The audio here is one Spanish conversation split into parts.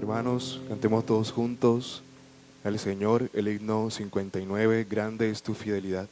Hermanos, cantemos todos juntos al Señor el himno 59, grande es tu fidelidad.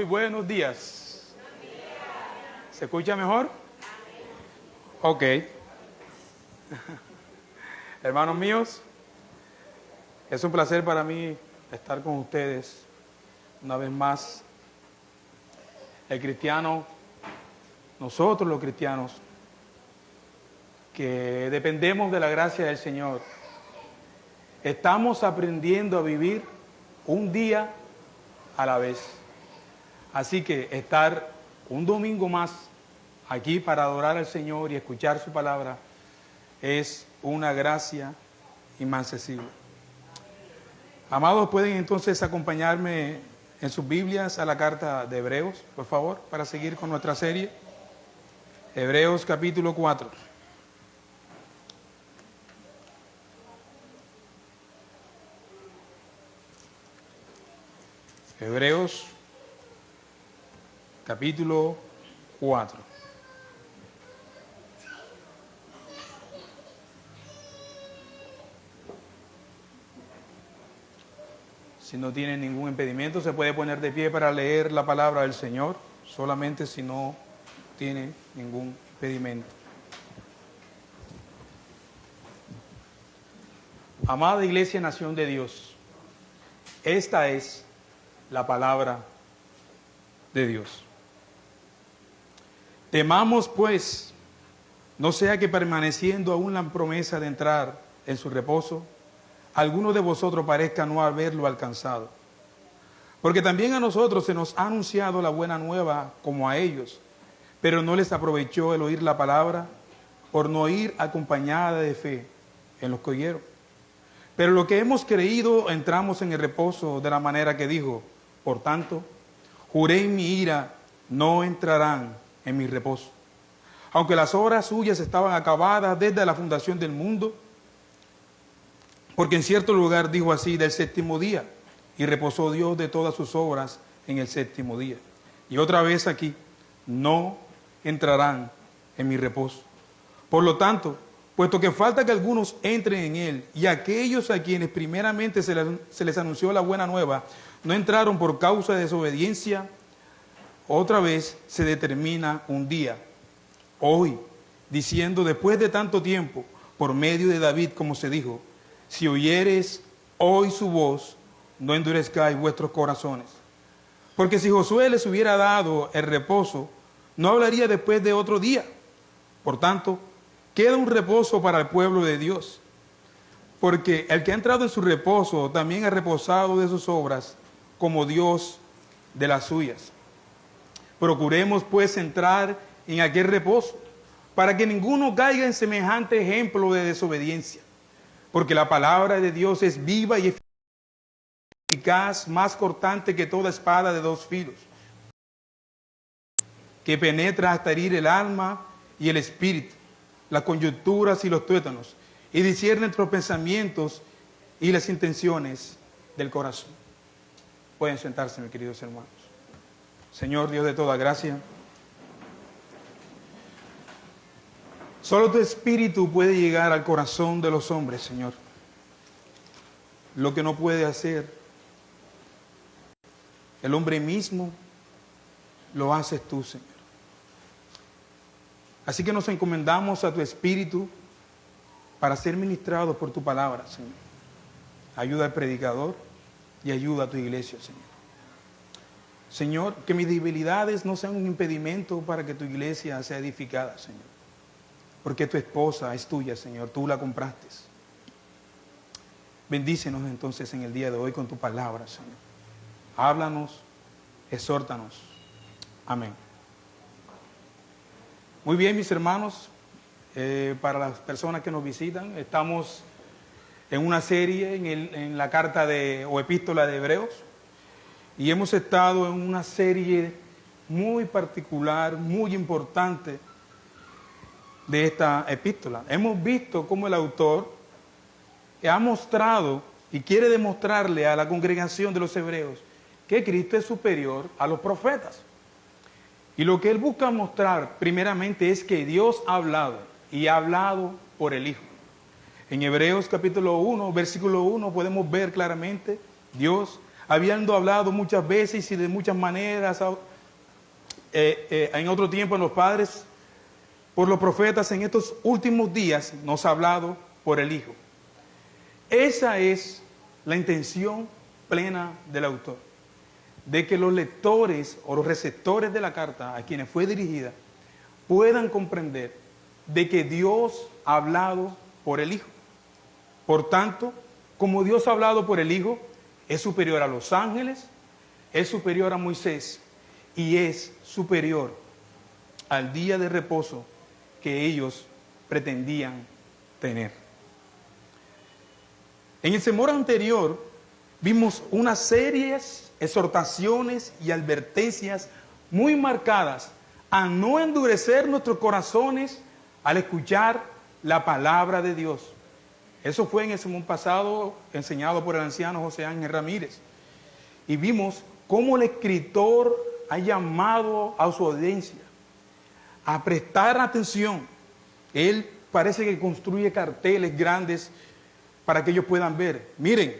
Muy buenos días. ¿Se escucha mejor? Ok. Hermanos míos, es un placer para mí estar con ustedes una vez más. El cristiano, nosotros los cristianos, que dependemos de la gracia del Señor, estamos aprendiendo a vivir un día a la vez. Así que estar un domingo más aquí para adorar al Señor y escuchar su palabra es una gracia inmancesible. Amados, ¿pueden entonces acompañarme en sus Biblias a la carta de Hebreos, por favor, para seguir con nuestra serie? Hebreos capítulo 4. Hebreos capítulo 4. Si no tiene ningún impedimento, se puede poner de pie para leer la palabra del Señor, solamente si no tiene ningún impedimento. Amada Iglesia, Nación de Dios, esta es la palabra de Dios. Temamos, pues, no sea que permaneciendo aún la promesa de entrar en su reposo, alguno de vosotros parezca no haberlo alcanzado. Porque también a nosotros se nos ha anunciado la buena nueva como a ellos, pero no les aprovechó el oír la palabra por no ir acompañada de fe en los que oyeron. Pero lo que hemos creído entramos en el reposo de la manera que dijo, por tanto, juré en mi ira, no entrarán en mi reposo. Aunque las obras suyas estaban acabadas desde la fundación del mundo, porque en cierto lugar dijo así del séptimo día, y reposó Dios de todas sus obras en el séptimo día. Y otra vez aquí, no entrarán en mi reposo. Por lo tanto, puesto que falta que algunos entren en él, y aquellos a quienes primeramente se les anunció la buena nueva, no entraron por causa de desobediencia, otra vez se determina un día, hoy, diciendo después de tanto tiempo, por medio de David, como se dijo, si oyeres hoy su voz, no endurezcáis vuestros corazones. Porque si Josué les hubiera dado el reposo, no hablaría después de otro día. Por tanto, queda un reposo para el pueblo de Dios. Porque el que ha entrado en su reposo también ha reposado de sus obras, como Dios de las suyas. Procuremos pues entrar en aquel reposo, para que ninguno caiga en semejante ejemplo de desobediencia. Porque la palabra de Dios es viva y eficaz, más cortante que toda espada de dos filos, que penetra hasta herir el alma y el espíritu, las coyunturas y los tuétanos, y discierne entre los pensamientos y las intenciones del corazón. Pueden sentarse, mis queridos hermanos. Señor Dios de toda gracia, solo tu Espíritu puede llegar al corazón de los hombres, Señor. Lo que no puede hacer el hombre mismo, lo haces tú, Señor. Así que nos encomendamos a tu Espíritu para ser ministrados por tu palabra, Señor. Ayuda al predicador y ayuda a tu iglesia, Señor. Señor, que mis debilidades no sean un impedimento para que tu iglesia sea edificada, Señor. Porque tu esposa es tuya, Señor, tú la compraste. Bendícenos entonces en el día de hoy con tu palabra, Señor. Háblanos, exhórtanos. Amén. Muy bien, mis hermanos, para las personas que nos visitan, estamos en una serie en la carta o epístola de Hebreos, y hemos estado en una serie muy particular, muy importante de esta epístola. Hemos visto cómo el autor ha mostrado y quiere demostrarle a la congregación de los hebreos que Cristo es superior a los profetas. Y lo que él busca mostrar primeramente es que Dios ha hablado y ha hablado por el Hijo. En Hebreos capítulo 1, versículo 1 podemos ver claramente Dios habiendo hablado muchas veces y de muchas maneras en otro tiempo en los padres, por los profetas, en estos últimos días nos ha hablado por el Hijo. Esa es la intención plena del autor, de que los lectores o los receptores de la carta a quienes fue dirigida puedan comprender de que Dios ha hablado por el Hijo. Por tanto, como Dios ha hablado por el Hijo, es superior a los ángeles, es superior a Moisés y es superior al día de reposo que ellos pretendían tener. En el sermón anterior vimos unas serias exhortaciones y advertencias muy marcadas a no endurecer nuestros corazones al escuchar la palabra de Dios. Eso fue en el sermón pasado enseñado por el anciano José Ángel Ramírez. Y vimos cómo el escritor ha llamado a su audiencia a prestar atención. Él parece que construye carteles grandes para que ellos puedan ver. Miren,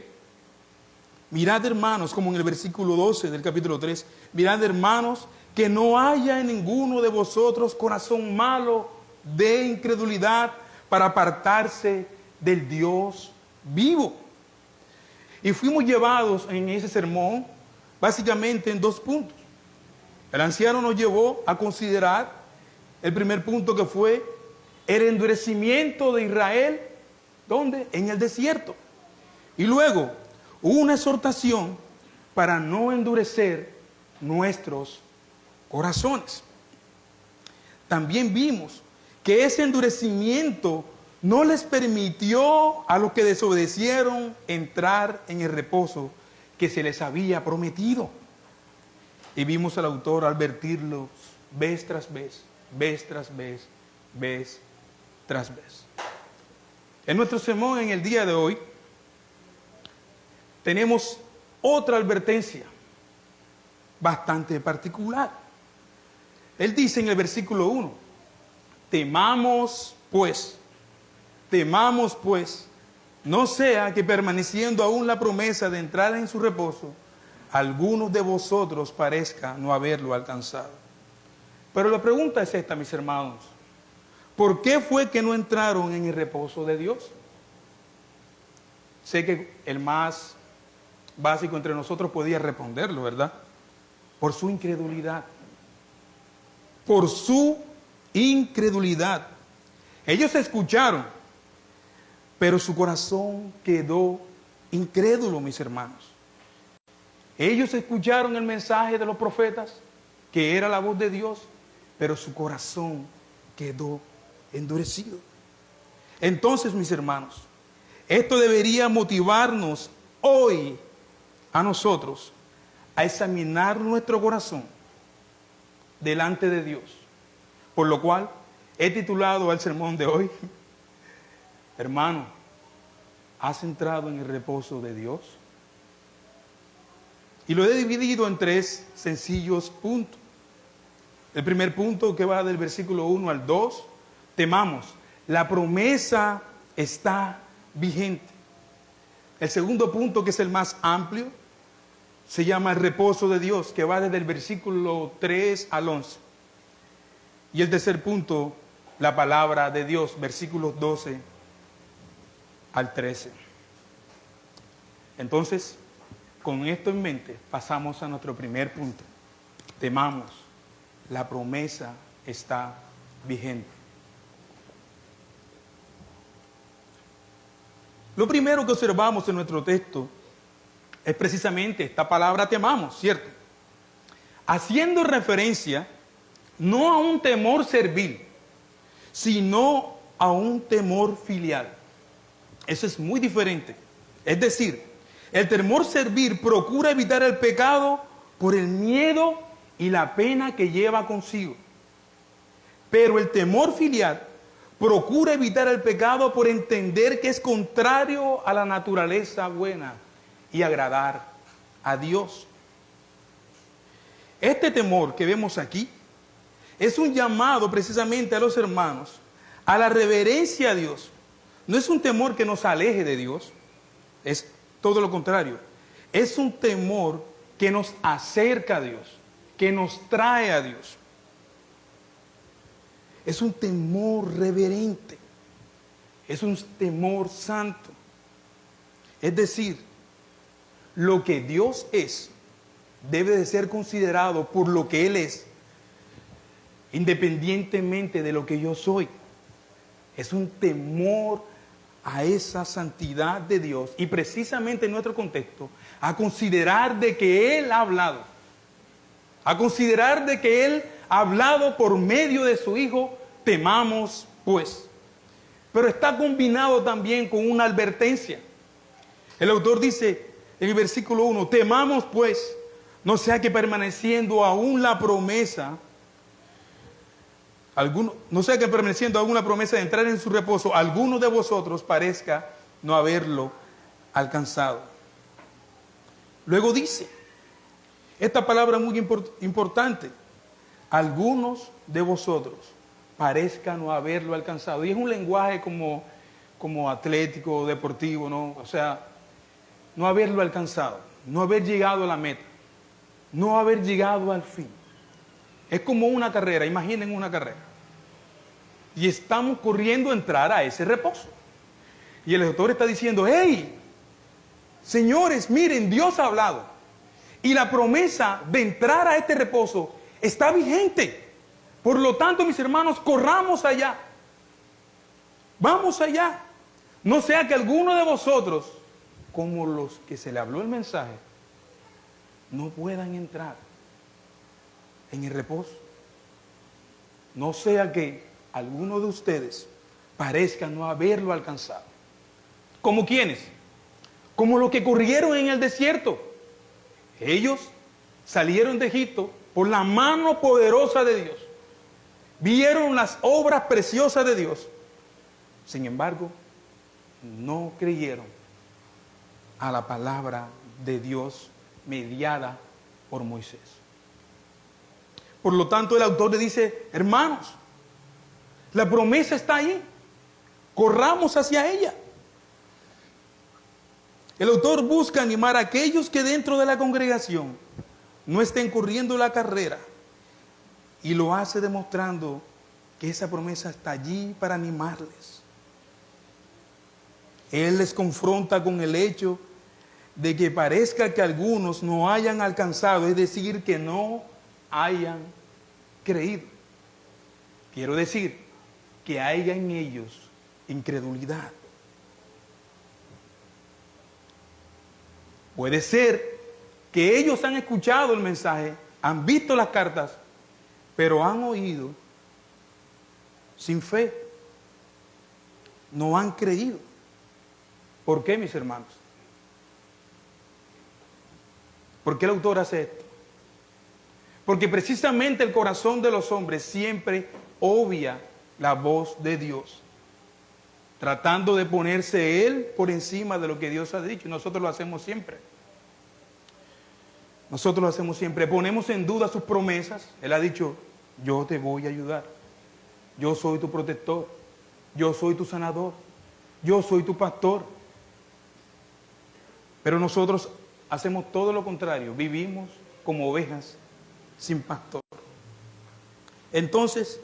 Mirad, hermanos, como en el versículo 12 del capítulo 3, mirad, hermanos, que no haya en ninguno de vosotros corazón malo de incredulidad para apartarse del Dios vivo. Y fuimos llevados en ese sermón básicamente en 2 puntos. El anciano nos llevó a considerar el primer punto, que fue el endurecimiento de Israel. ¿Dónde? En el desierto. Y luego una exhortación para no endurecer nuestros corazones. También vimos que ese endurecimiento no les permitió a los que desobedecieron entrar en el reposo que se les había prometido. Y vimos al autor advertirlos vez tras vez, vez tras vez, vez tras vez. En nuestro sermón en el día de hoy tenemos otra advertencia bastante particular. Él dice en el versículo 1, temamos pues, no sea que permaneciendo aún la promesa de entrar en su reposo, algunos de vosotros parezca no haberlo alcanzado. Pero la pregunta es esta, mis hermanos: ¿por qué fue que no entraron en el reposo de Dios? Sé que el más básico entre nosotros podía responderlo, ¿verdad? Por su incredulidad. Por su incredulidad. Ellos escucharon, pero su corazón quedó incrédulo, mis hermanos. Ellos escucharon el mensaje de los profetas, que era la voz de Dios, pero su corazón quedó endurecido. Entonces, mis hermanos, esto debería motivarnos hoy a nosotros a examinar nuestro corazón delante de Dios. Por lo cual he titulado al sermón de hoy, hermano, ¿has entrado en el reposo de Dios? Y lo he dividido en 3 sencillos puntos. El primer punto, que va del versículo 1 al 2, temamos, la promesa está vigente. El segundo punto, que es el más amplio, se llama el reposo de Dios, que va desde el versículo 3 al 11. Y el tercer punto, la palabra de Dios, versículos 12 al 13. Entonces, con esto en mente, pasamos a nuestro primer punto. Temamos, la promesa está vigente. Lo primero que observamos en nuestro texto es precisamente esta palabra temamos, ¿cierto? Haciendo referencia no a un temor servil, sino a un temor filial. Eso es muy diferente. Es decir, el temor servil procura evitar el pecado por el miedo y la pena que lleva consigo. Pero el temor filial procura evitar el pecado por entender que es contrario a la naturaleza buena y agradar a Dios. Este temor que vemos aquí es un llamado precisamente a los hermanos a la reverencia a Dios. No es un temor que nos aleje de Dios, es todo lo contrario. Es un temor que nos acerca a Dios, que nos trae a Dios. Es un temor reverente, es un temor santo. Es decir, lo que Dios es debe de ser considerado por lo que Él es, independientemente de lo que yo soy. Es un temor a esa santidad de Dios, y precisamente en nuestro contexto, a considerar de que Él ha hablado, a considerar de que Él ha hablado por medio de su Hijo. Temamos pues. Pero está combinado también con una advertencia. El autor dice en el versículo 1, temamos pues, no sea que permaneciendo aún la promesa, no sea que permaneciendo aún la promesa de entrar en su reposo, alguno de vosotros parezca no haberlo alcanzado. Luego dice, esta palabra muy importante, algunos de vosotros parezca no haberlo alcanzado. Y es un lenguaje como atlético, deportivo, ¿no? O sea, no haberlo alcanzado. no haber llegado a la meta, no haber llegado al fin. Es como una carrera, imaginen una carrera. Y estamos corriendo a entrar a ese reposo. Y el autor está diciendo, hey, señores, miren, Dios ha hablado. Y la promesa de entrar a este reposo está vigente. Por lo tanto, mis hermanos, corramos allá. Vamos allá. No sea que alguno de vosotros, como los que se le habló el mensaje, no puedan entrar en el reposo. No sea que alguno de ustedes parezca no haberlo alcanzado. ¿Como quiénes? Como los que corrieron en el desierto. Ellos salieron de Egipto por la mano poderosa de Dios. Vieron las obras preciosas de Dios. Sin embargo, no creyeron a la palabra de Dios mediada por Moisés. Por lo tanto, el autor le dice, hermanos, la promesa está ahí, corramos hacia ella. El autor busca animar a aquellos que dentro de la congregación no estén corriendo la carrera, y lo hace demostrando que esa promesa está allí para animarles. Él les confronta con el hecho de que parezca que algunos no hayan alcanzado, es decir, que no hayan creído. Quiero decir, que haya en ellos incredulidad. Puede ser que ellos han escuchado el mensaje, han visto las cartas, pero han oído sin fe. No han creído. ¿Por qué, mis hermanos? ¿Por qué el autor hace esto? Porque precisamente el corazón de los hombres siempre obvia la voz de Dios, tratando de ponerse Él por encima de lo que Dios ha dicho. Y nosotros lo hacemos siempre. Nosotros lo hacemos siempre. Ponemos en duda sus promesas. Él ha dicho, yo te voy a ayudar. Yo soy tu protector. Yo soy tu sanador. Yo soy tu pastor. Pero nosotros hacemos todo lo contrario. Vivimos como ovejas sin pastor. Entonces,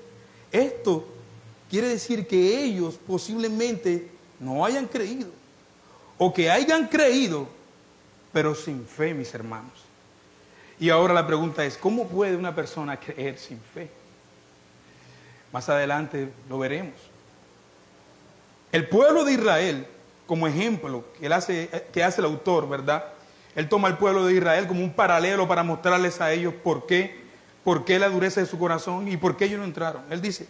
esto quiere decir que ellos posiblemente no hayan creído. O que hayan creído, pero sin fe, mis hermanos. Y ahora la pregunta es, ¿cómo puede una persona creer sin fe? Más adelante lo veremos. El pueblo de Israel, como ejemplo que hace el autor, ¿verdad? Él toma al pueblo de Israel como un paralelo para mostrarles a ellos por qué la dureza de su corazón y por qué ellos no entraron. Él dice,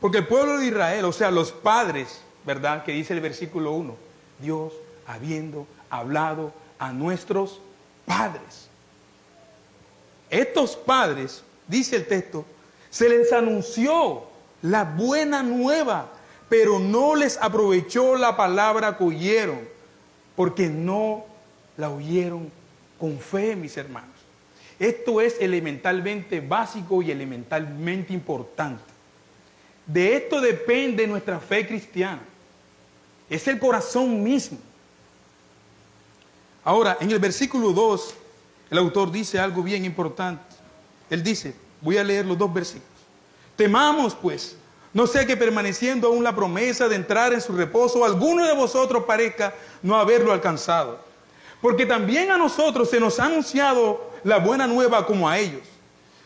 porque el pueblo de Israel, o sea, los padres, ¿verdad? Que dice el versículo 1, Dios habiendo hablado a nuestros padres. Estos padres, dice el texto, se les anunció la buena nueva, pero no les aprovechó la palabra que oyeron, porque no la oyeron con fe, mis hermanos. Esto es elementalmente básico y elementalmente importante. De esto depende nuestra fe cristiana. Es el corazón mismo. Ahora, en el versículo 2, el autor dice algo bien importante. Él dice, voy a leer los dos versículos. Temamos, pues, no sea que permaneciendo aún la promesa de entrar en su reposo, alguno de vosotros parezca no haberlo alcanzado. Porque también a nosotros se nos ha anunciado la buena nueva como a ellos.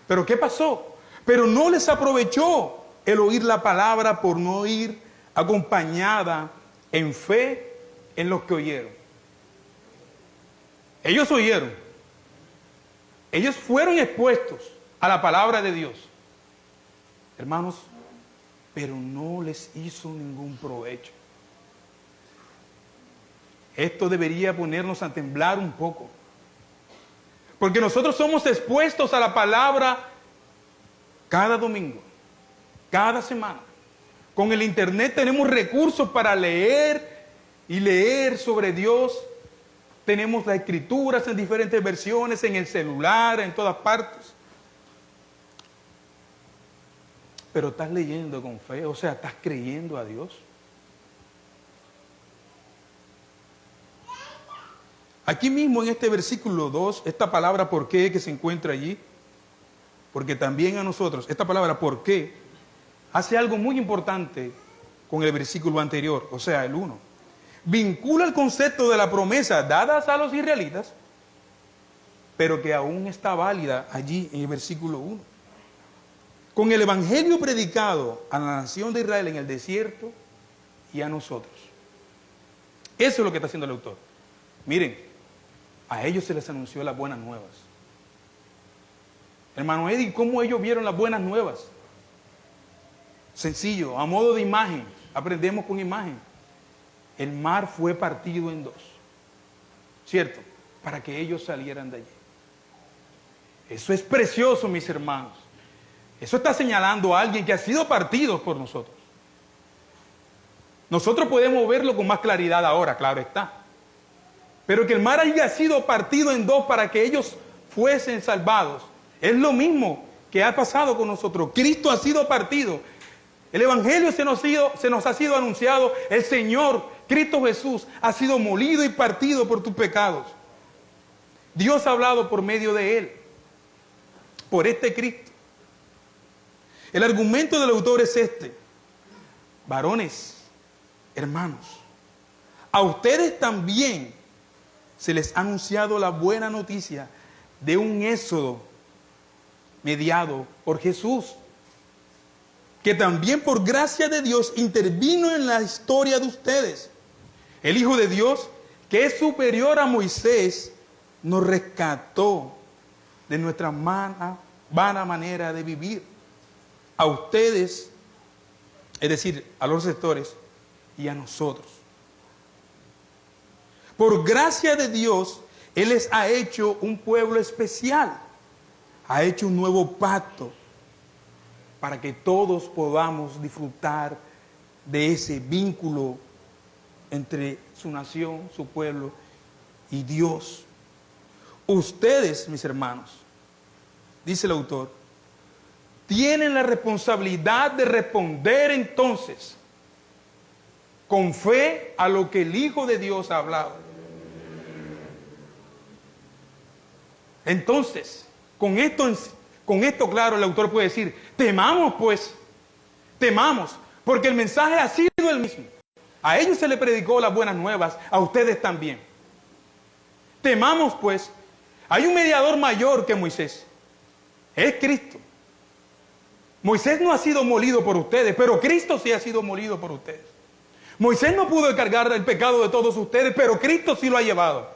¿Pero qué pasó? Pero no les aprovechó el oír la palabra por no ir acompañada en fe en los que oyeron. Ellos oyeron. Ellos fueron expuestos a la palabra de Dios. Hermanos, pero no les hizo ningún provecho. Esto debería ponernos a temblar un poco. Porque nosotros somos expuestos a la palabra cada domingo, cada semana. Con el internet tenemos recursos para leer y leer sobre Dios. Tenemos las escrituras en diferentes versiones, en el celular, en todas partes. Pero estás leyendo con fe, o sea, estás creyendo a Dios. Aquí mismo en este versículo 2, esta palabra por qué que se encuentra allí, porque también a nosotros, esta palabra por qué, hace algo muy importante con el versículo anterior, o sea, el 1. Vincula el concepto de la promesa dadas a los israelitas, pero que aún está válida allí en el versículo 1. Con el evangelio predicado a la nación de Israel en el desierto y a nosotros. Eso es lo que está haciendo el autor. Miren, a ellos se les anunció las buenas nuevas. Hermano Eddie, ¿cómo ellos vieron las buenas nuevas? Sencillo, a modo de imagen, aprendemos con imagen. El mar fue partido en dos, ¿cierto? Para que ellos salieran de allí. Eso es precioso, mis hermanos. Eso está señalando a alguien que ha sido partido por nosotros. Nosotros podemos verlo con más claridad ahora, claro está. Pero que el mar haya sido partido en dos para que ellos fuesen salvados, es lo mismo que ha pasado con nosotros. Cristo ha sido partido. El Evangelio se nos ha sido anunciado. El Señor, Cristo Jesús, ha sido molido y partido por tus pecados. Dios ha hablado por medio de Él, por este Cristo. El argumento del autor es este. Varones, hermanos, a ustedes también se les ha anunciado la buena noticia de un éxodo mediado por Jesús, que también por gracia de Dios intervino en la historia de ustedes. El Hijo de Dios, que es superior a Moisés, nos rescató de nuestra vana manera de vivir. A ustedes, es decir, a los sectores y a nosotros. Por gracia de Dios, Él les ha hecho un pueblo especial. Ha hecho un nuevo pacto para que todos podamos disfrutar de ese vínculo entre su nación, su pueblo y Dios. Ustedes, mis hermanos, dice el autor, tienen la responsabilidad de responder entonces con fe a lo que el Hijo de Dios ha hablado. Entonces, con esto claro, el autor puede decir, temamos pues, temamos, porque el mensaje ha sido el mismo. A ellos se les predicó las buenas nuevas, a ustedes también. Temamos pues, hay un mediador mayor que Moisés, es Cristo. Moisés no ha sido molido por ustedes, pero Cristo sí ha sido molido por ustedes. Moisés no pudo cargar el pecado de todos ustedes, pero Cristo sí lo ha llevado.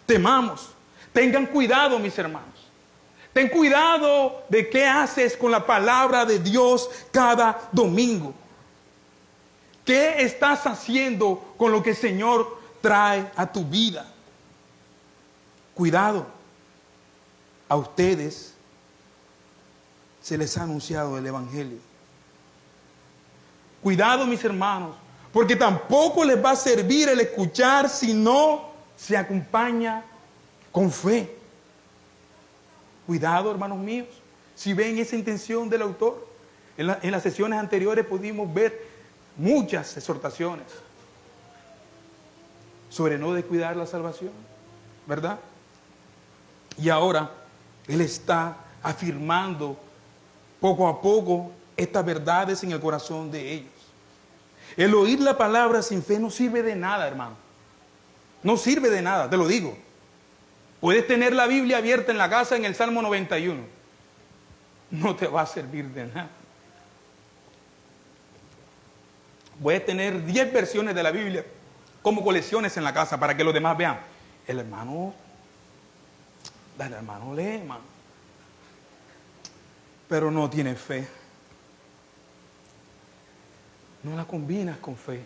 Temamos, tengan cuidado, mis hermanos. Ten cuidado de qué haces con la palabra de Dios cada domingo. ¿Qué estás haciendo con lo que el Señor trae a tu vida? Cuidado, a ustedes se les ha anunciado el Evangelio. Cuidado, mis hermanos, porque tampoco les va a servir el escuchar si no se acompaña con fe. Cuidado, hermanos míos, si ven esa intención del autor. En las sesiones anteriores pudimos ver muchas exhortaciones sobre no descuidar la salvación, ¿verdad? Y ahora él está afirmando poco a poco estas verdades en el corazón de ellos. El oír la palabra sin fe no sirve de nada, hermano. No sirve de nada, te lo digo. Puedes tener la Biblia abierta en la casa en el Salmo 91. No te va a servir de nada. Puedes tener 10 versiones de la Biblia como colecciones en la casa para que los demás vean. El hermano lee, hermano. Pero no tiene fe. No la combinas con fe.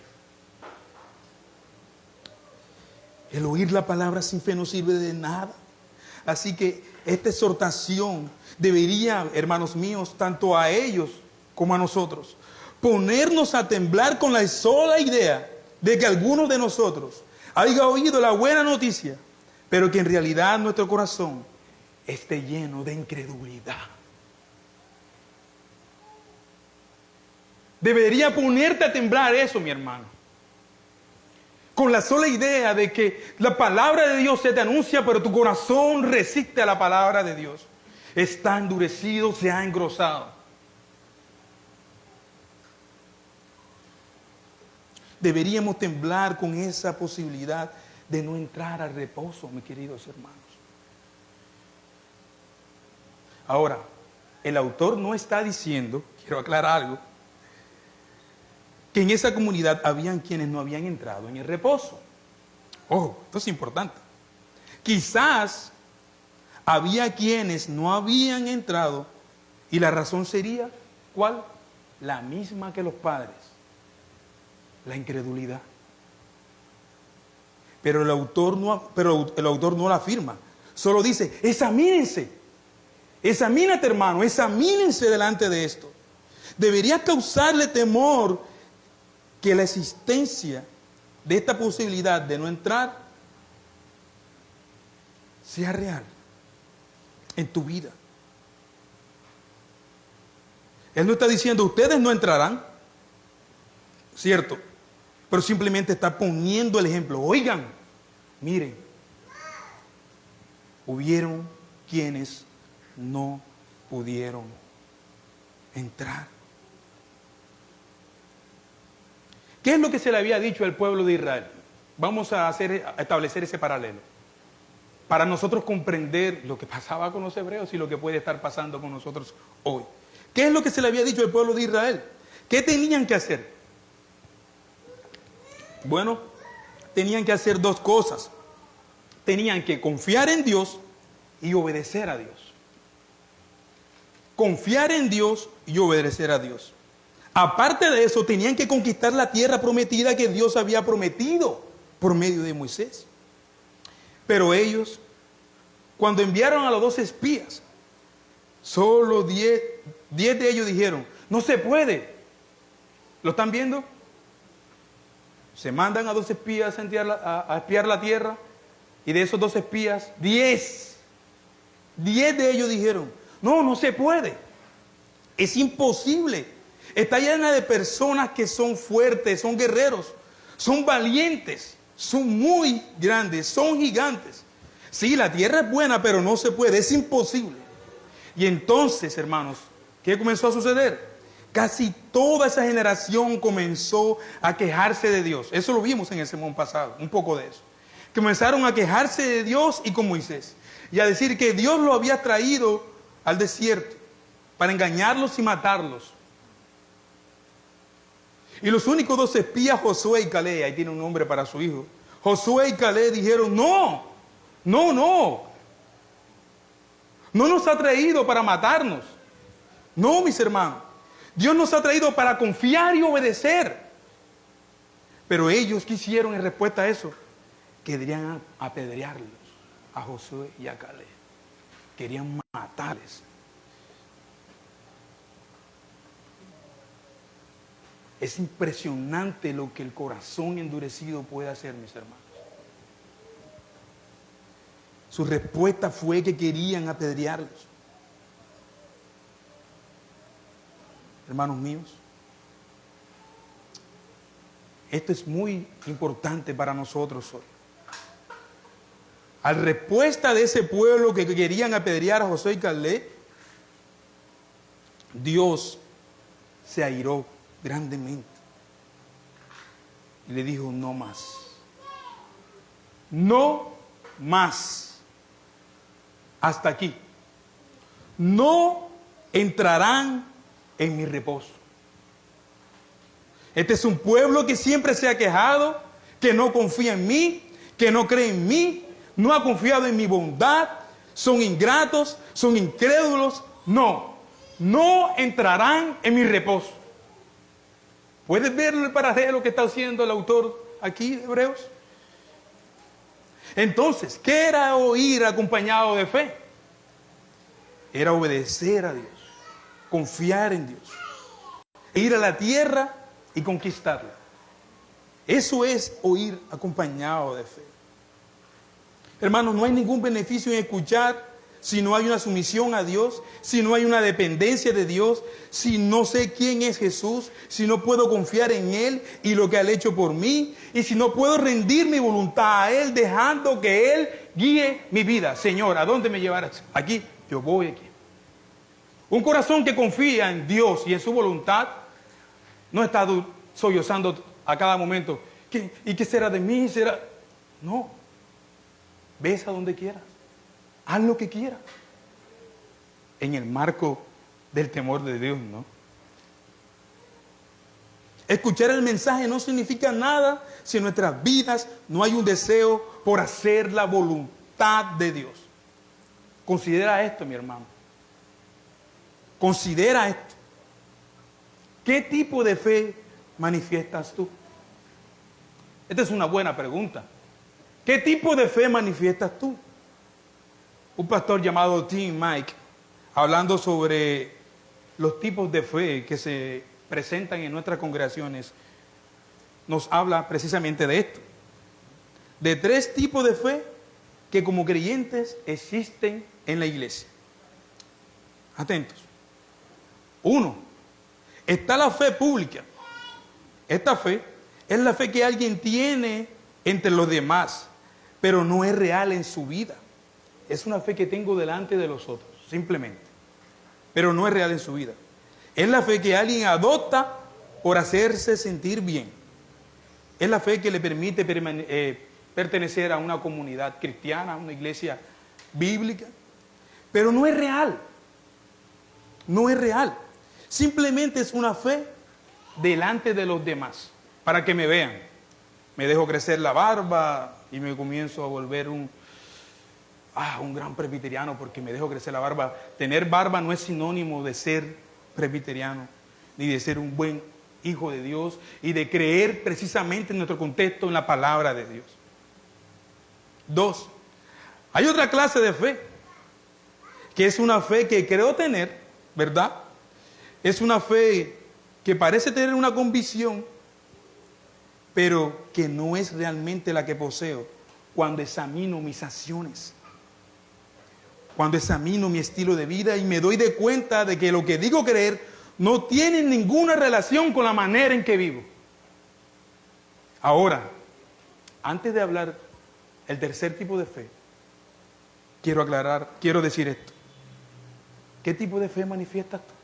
El oír la palabra sin fe no sirve de nada. Así que esta exhortación debería, hermanos míos, tanto a ellos como a nosotros, ponernos a temblar con la sola idea de que algunos de nosotros haya oído la buena noticia, pero que en realidad nuestro corazón esté lleno de incredulidad. Debería ponerte a temblar eso, mi hermano. con la sola idea de que la palabra de Dios se te anuncia, pero tu corazón resiste a la palabra de Dios. Está endurecido, se ha engrosado. Deberíamos temblar con esa posibilidad de no entrar al reposo, mis queridos hermanos. Ahora, el autor no está diciendo, quiero aclarar algo, que en esa comunidad habían quienes no habían entrado en el reposo. Ojo, esto es importante. Quizás había quienes no habían entrado y la razón sería, ¿cuál? La misma que los padres, la incredulidad. Pero el autor no la afirma, solo dice, examínense, examínate hermano, examínense delante de esto. Debería causarle temor que la existencia de esta posibilidad de no entrar sea real en tu vida. Él no está diciendo, ustedes no entrarán, cierto, pero simplemente está poniendo el ejemplo. Oigan, miren, hubieron quienes no pudieron entrar. ¿Qué es lo que se le había dicho al pueblo de Israel? Vamos a establecer ese paralelo para nosotros comprender lo que pasaba con los hebreos y lo que puede estar pasando con nosotros hoy. ¿Qué es lo que se le había dicho al pueblo de Israel? ¿Qué tenían que hacer? Bueno, tenían que hacer dos cosas. Tenían que confiar en Dios y obedecer a Dios. Confiar en Dios y obedecer a Dios. Aparte de eso, tenían que conquistar la tierra prometida que Dios había prometido por medio de Moisés. Pero ellos, cuando enviaron a los 12 espías, solo 10 de ellos dijeron, no se puede. ¿Lo están viendo? Se mandan a 12 espías a espiar la tierra, y de esos 12 espías, 10 de ellos dijeron, no se puede. Es imposible. Está llena de personas que son fuertes, son guerreros, son valientes, son muy grandes, son gigantes. Sí, la tierra es buena, pero no se puede, es imposible. Y entonces, hermanos, ¿qué comenzó a suceder? Casi toda esa generación comenzó a quejarse de Dios. Eso lo vimos en el sermón pasado, un poco de eso. Comenzaron a quejarse de Dios y con Moisés. Y a decir que Dios lo había traído al desierto para engañarlos y matarlos. Y los únicos 2 espías, Josué y Caleb, ahí tiene un nombre para su hijo, Josué y Caleb dijeron, no nos ha traído para matarnos. No, mis hermanos, Dios nos ha traído para confiar y obedecer. Pero ellos quisieron, en respuesta a eso, querían apedrearlos a Josué y a Caleb. Querían matarles. Es impresionante lo que el corazón endurecido puede hacer, mis hermanos. Su respuesta fue que querían apedrearlos. Hermanos míos, esto es muy importante para nosotros hoy. A respuesta de ese pueblo que querían apedrear a Josué y Caleb, Dios se airó grandemente y le dijo, no más, no más, hasta aquí, no entrarán en mi reposo. Este es un pueblo que siempre se ha quejado, que no confía en mí, que no cree en mí, no ha confiado en mi bondad, son ingratos, son incrédulos, no entrarán en mi reposo. ¿Puedes ver el paralelo que está haciendo el autor aquí de Hebreos? Entonces, ¿qué era oír acompañado de fe? Era obedecer a Dios, confiar en Dios, ir a la tierra y conquistarla. Eso es oír acompañado de fe. Hermanos, no hay ningún beneficio en escuchar si no hay una sumisión a Dios, si no hay una dependencia de Dios, si no sé quién es Jesús, si no puedo confiar en Él y lo que Él ha hecho por mí, y si no puedo rendir mi voluntad a Él, dejando que Él guíe mi vida. Señor, ¿a dónde me llevarás? Aquí, yo voy aquí. Un corazón que confía en Dios y en su voluntad no está sollozando a cada momento. ¿Y qué será de mí? No. Ves a donde quieras. Haz lo que quieras. En el marco del temor de Dios, ¿no? Escuchar el mensaje no significa nada si en nuestras vidas no hay un deseo por hacer la voluntad de Dios. Considera esto, mi hermano. Considera esto. ¿Qué tipo de fe manifiestas tú? Esta es una buena pregunta. ¿Qué tipo de fe manifiestas tú? Un pastor llamado Tim Mike, hablando sobre los tipos de fe que se presentan en nuestras congregaciones, nos habla precisamente de esto. De 3 tipos de fe que como creyentes existen en la iglesia. Atentos. 1. Está la fe pública. Esta fe es la fe que alguien tiene entre los demás, pero no es real en su vida. Es una fe que tengo delante de los otros, simplemente. Pero no es real en su vida. Es la fe que alguien adopta por hacerse sentir bien. Es la fe que le permite pertenecer a una comunidad cristiana, a una iglesia bíblica. Pero no es real. No es real. Simplemente es una fe delante de los demás, para que me vean. Me dejo crecer la barba y me comienzo a volver un gran presbiteriano porque me dejo crecer la barba. Tener barba no es sinónimo de ser presbiteriano, ni de ser un buen hijo de Dios y de creer precisamente en nuestro contexto en la palabra de Dios. 2. Hay otra clase de fe, que es una fe que creo tener, ¿verdad? Es una fe que parece tener una convicción, pero que no es realmente la que poseo cuando examino mis acciones, cuando examino mi estilo de vida y me doy de cuenta de que lo que digo creer no tiene ninguna relación con la manera en que vivo. Ahora, antes de hablar el tercer tipo de fe, quiero decir esto. ¿Qué tipo de fe manifiestas tú?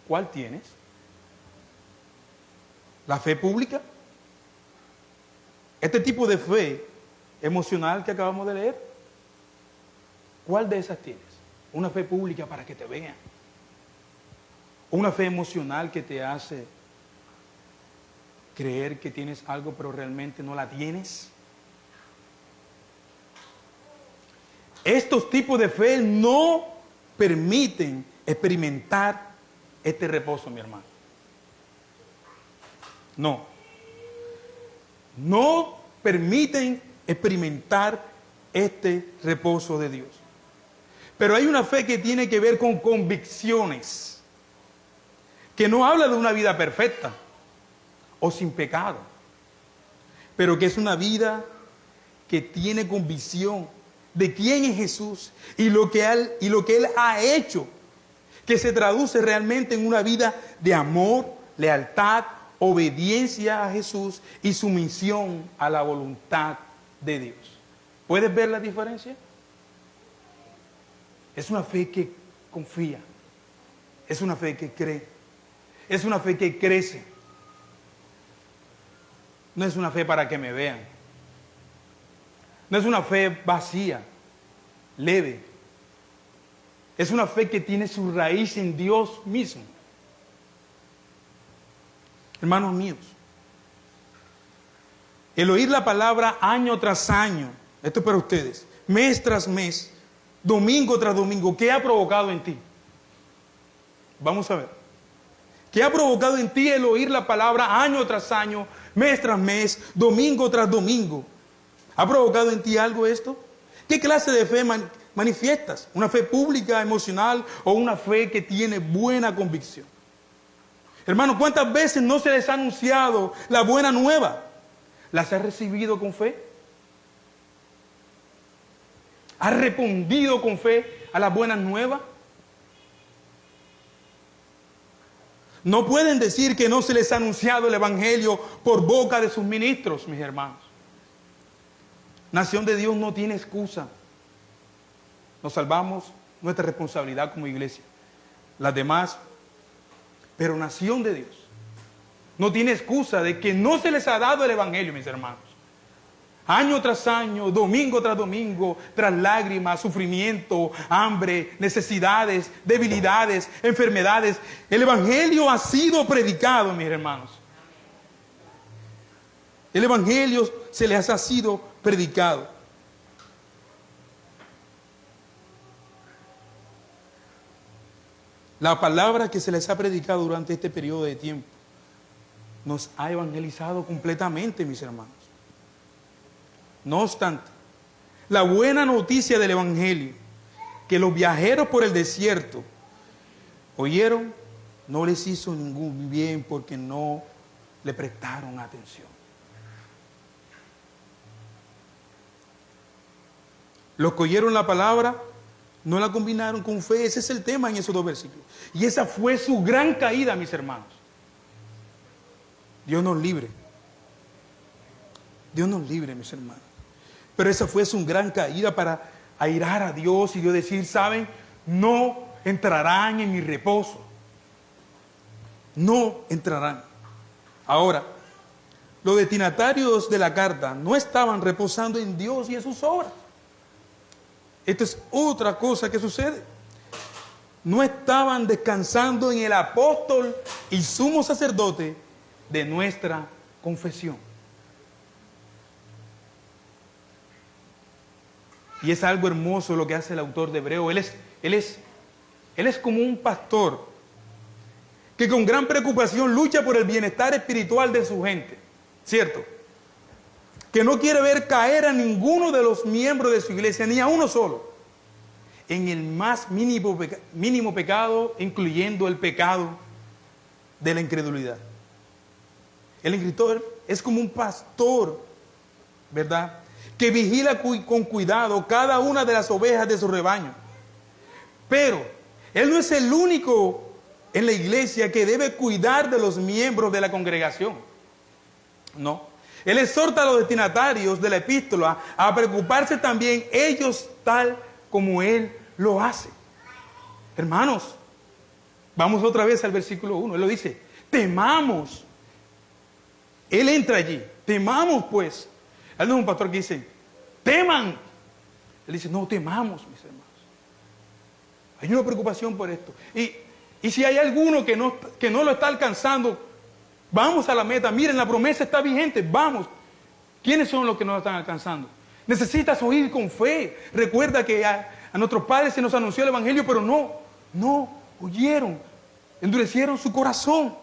¿Cuál tienes? ¿La fe pública? Este tipo de fe emocional que acabamos de leer, ¿cuál de esas tienes? Una fe pública para que te vean. Una fe emocional que te hace creer que tienes algo pero realmente no la tienes. Estos tipos de fe no permiten experimentar este reposo, mi hermano. No permiten experimentar este reposo de Dios. Pero hay una fe que tiene que ver con convicciones, que no habla de una vida perfecta o sin pecado, pero que es una vida que tiene convicción de quién es Jesús y lo que Él ha hecho, que se traduce realmente en una vida de amor, lealtad, obediencia a Jesús y sumisión a la voluntad de Dios. ¿Puedes ver la diferencia? Es una fe que confía, es una fe que cree, es una fe que crece. No es una fe para que me vean, no es una fe vacía, leve. Es una fe que tiene su raíz en Dios mismo. Hermanos míos, el oír la palabra año tras año, esto es para ustedes, mes tras mes, domingo tras domingo, ¿qué ha provocado en ti? Vamos a ver. ¿Qué ha provocado en ti el oír la palabra año tras año, mes tras mes, domingo tras domingo? ¿Ha provocado en ti algo esto? ¿Qué clase de fe manifiestas? ¿Una fe pública, emocional o una fe que tiene buena convicción? Hermano, ¿cuántas veces no se les ha anunciado la buena nueva? ¿Las has recibido con fe? ¿Has respondido con fe a las buenas nuevas? No pueden decir que no se les ha anunciado el Evangelio por boca de sus ministros, mis hermanos. Nación de Dios no tiene excusa. Nos salvamos nuestra responsabilidad como iglesia. Las demás, pero nación de Dios no tiene excusa de que no se les ha dado el Evangelio, mis hermanos. Año tras año, domingo tras domingo, tras lágrimas, sufrimiento, hambre, necesidades, debilidades, enfermedades, el Evangelio ha sido predicado, mis hermanos. El Evangelio se les ha sido predicado. La palabra que se les ha predicado durante este periodo de tiempo nos ha evangelizado completamente, mis hermanos. No obstante, la buena noticia del Evangelio que los viajeros por el desierto oyeron no les hizo ningún bien porque no le prestaron atención. Los que oyeron la palabra no la combinaron con fe. Ese es el tema en esos dos versículos. Y esa fue su gran caída, mis hermanos. Dios nos libre. Dios nos libre, mis hermanos. Pero esa fue su gran caída para airar a Dios y Dios decir, ¿saben? No entrarán en mi reposo. No entrarán. Ahora, los destinatarios de la carta no estaban reposando en Dios y en sus obras. Esta es otra cosa que sucede. No estaban descansando en el apóstol y sumo sacerdote de nuestra confesión. Y es algo hermoso lo que hace el autor de Hebreo. Él es como un pastor que con gran preocupación lucha por el bienestar espiritual de su gente, ¿cierto? Que no quiere ver caer a ninguno de los miembros de su iglesia, ni a uno solo, en el más mínimo pecado, incluyendo el pecado de la incredulidad. El escritor es como un pastor, ¿verdad?, que vigila con cuidado cada una de las ovejas de su rebaño. Pero él no es el único en la iglesia que debe cuidar de los miembros de la congregación. No. Él exhorta a los destinatarios de la epístola a preocuparse también ellos tal como él lo hace. Hermanos, vamos otra vez al versículo 1. Él lo dice, temamos. Él entra allí. Temamos pues. Él no es un pastor que dice, teman. Él dice, no, temamos, mis hermanos. Hay una preocupación por esto. Y si hay alguno que no lo está alcanzando, vamos a la meta. Miren, la promesa está vigente. Vamos. ¿Quiénes son los que no lo están alcanzando? Necesitas oír con fe. Recuerda que a nuestros padres se nos anunció el Evangelio, pero no oyeron. Endurecieron su corazón.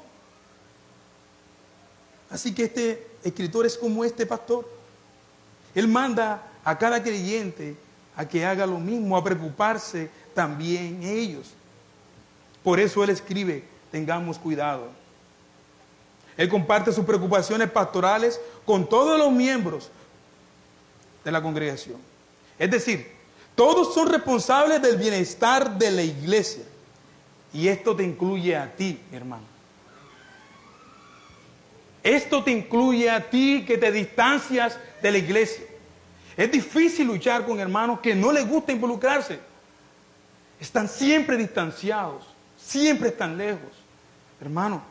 Así que este escritor es como este pastor. Él manda a cada creyente a que haga lo mismo, a preocuparse también ellos. Por eso él escribe, tengamos cuidado. Él comparte sus preocupaciones pastorales con todos los miembros de la congregación. Es decir, todos son responsables del bienestar de la iglesia. Y esto te incluye a ti, mi hermano. Esto te incluye a ti que te distancias de la iglesia. Es difícil luchar con hermanos que no les gusta involucrarse. Están siempre distanciados, siempre están lejos. Hermano,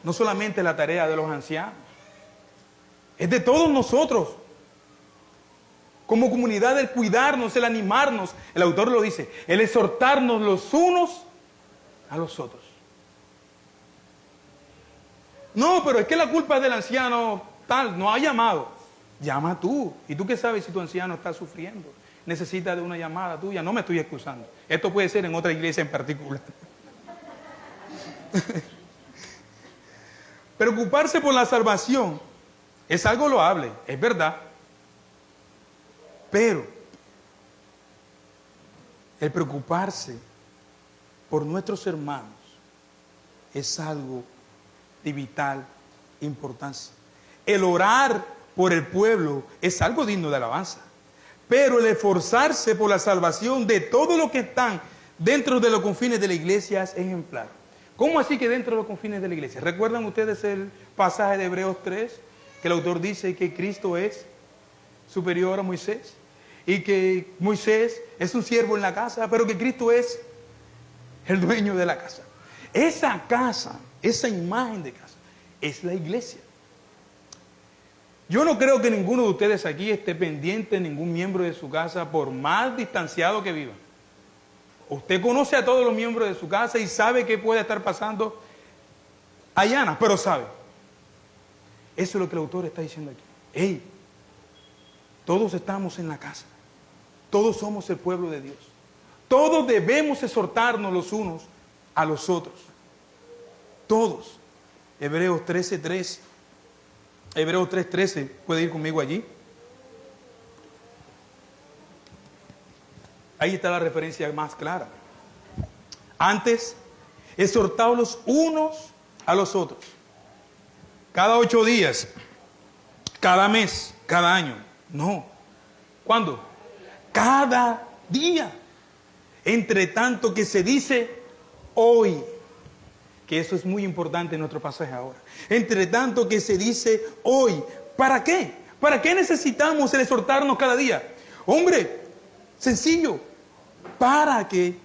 no solamente es la tarea de los ancianos, es de todos nosotros. Como comunidad, el cuidarnos, el animarnos, el autor lo dice, el exhortarnos los unos a los otros. No, pero es que la culpa es del anciano tal, no ha llamado. Llama tú. ¿Y tú qué sabes si tu anciano está sufriendo? Necesita de una llamada tuya. No me estoy excusando. Esto puede ser en otra iglesia en particular. Preocuparse por la salvación es algo loable, es verdad. Pero el preocuparse por nuestros hermanos es algo de vital importancia. El orar por el pueblo es algo digno de alabanza. Pero el esforzarse por la salvación de todos los que están dentro de los confines de la iglesia es ejemplar. ¿Cómo así que dentro de los confines de la iglesia? ¿Recuerdan ustedes el pasaje de Hebreos 3? Que el autor dice que Cristo es superior a Moisés y que Moisés es un siervo en la casa, pero que Cristo es el dueño de la casa. Esa casa, esa imagen de casa, es la iglesia. Yo no creo que ninguno de ustedes aquí esté pendiente de ningún miembro de su casa, por más distanciado que viva. Usted conoce a todos los miembros de su casa y sabe qué puede estar pasando allá, pero sabe. Eso es lo que el autor está diciendo aquí. Hey, todos estamos en la casa. Todos somos el pueblo de Dios. Todos debemos exhortarnos los unos a los otros. Todos. Hebreos 13:3. Hebreos 3:13. ¿Puede ir conmigo allí? Ahí está la referencia más clara. Antes, exhortaos los unos a los otros. Cada 8 días, cada mes, cada año. No. ¿Cuándo? Cada día. Entre tanto que se dice hoy. Que eso es muy importante en nuestro pasaje ahora. Entre tanto que se dice hoy. ¿Para qué? ¿Para qué necesitamos el exhortarnos cada día? Hombre, sencillo. Para que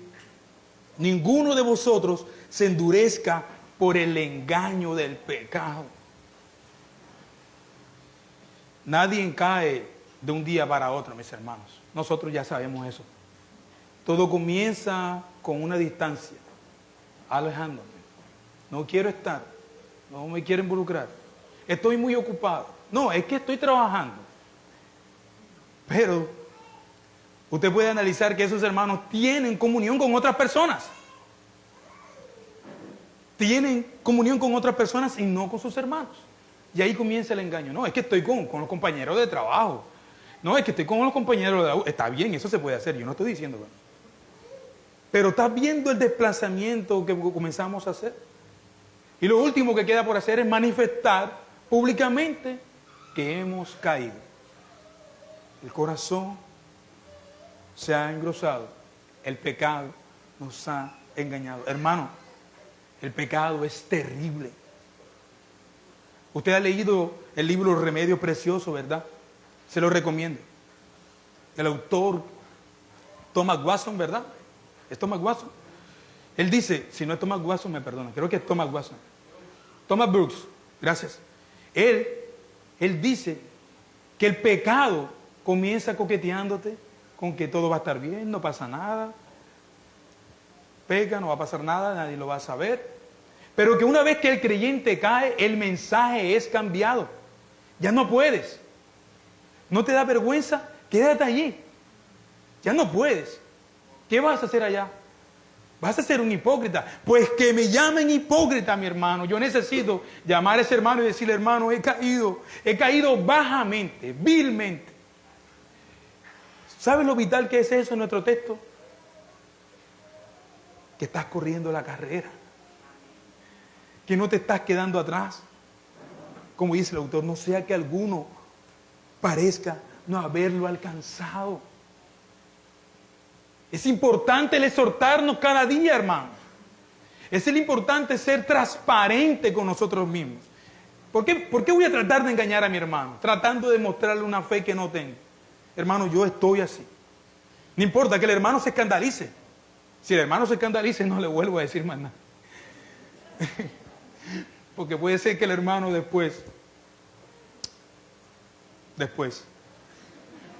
ninguno de vosotros se endurezca por el engaño del pecado. Nadie cae de un día para otro, mis hermanos. Nosotros ya sabemos eso. Todo comienza con una distancia. Alejándome. No quiero estar. No me quiero involucrar. Estoy muy ocupado. No, es que estoy trabajando. Pero usted puede analizar que esos hermanos tienen comunión con otras personas. Tienen comunión con otras personas y no con sus hermanos. Y ahí comienza el engaño. No, es que estoy con los compañeros de trabajo. No, es que estoy con los compañeros de... Está bien, eso se puede hacer. Yo no estoy diciendo. Pero estás viendo el desplazamiento que comenzamos a hacer. Y lo último que queda por hacer es manifestar públicamente que hemos caído. El corazón se ha engrosado. El pecado nos ha engañado. Hermano, el pecado es terrible. Usted ha leído el libro Remedio Precioso, ¿verdad? Se lo recomiendo. El autor Thomas Watson, ¿verdad? ¿Es Thomas Watson? Él dice, si no es Thomas Watson, me perdona, creo que es Thomas Watson. Thomas Brooks, gracias. Él dice que el pecado comienza coqueteándote con que todo va a estar bien, no pasa nada. Peca, no va a pasar nada, nadie lo va a saber. Pero que una vez que el creyente cae, el mensaje es cambiado. Ya no puedes. ¿No te da vergüenza? Quédate allí. Ya no puedes. ¿Qué vas a hacer allá? ¿Vas a ser un hipócrita? Pues que me llamen hipócrita, mi hermano. Yo necesito llamar a ese hermano y decirle, hermano, he caído bajamente, vilmente. ¿Sabes lo vital que es eso en nuestro texto? Que estás corriendo la carrera. Que no te estás quedando atrás. Como dice el autor, no sea que alguno parezca no haberlo alcanzado. Es importante el exhortarnos cada día, hermano. Es el importante ser transparente con nosotros mismos. ¿Por qué voy a tratar de engañar a mi hermano? Tratando de mostrarle una fe que no tengo. Hermano, yo estoy así. No importa que el hermano se escandalice. Si el hermano se escandalice, no le vuelvo a decir más nada. Porque puede ser que el hermano después.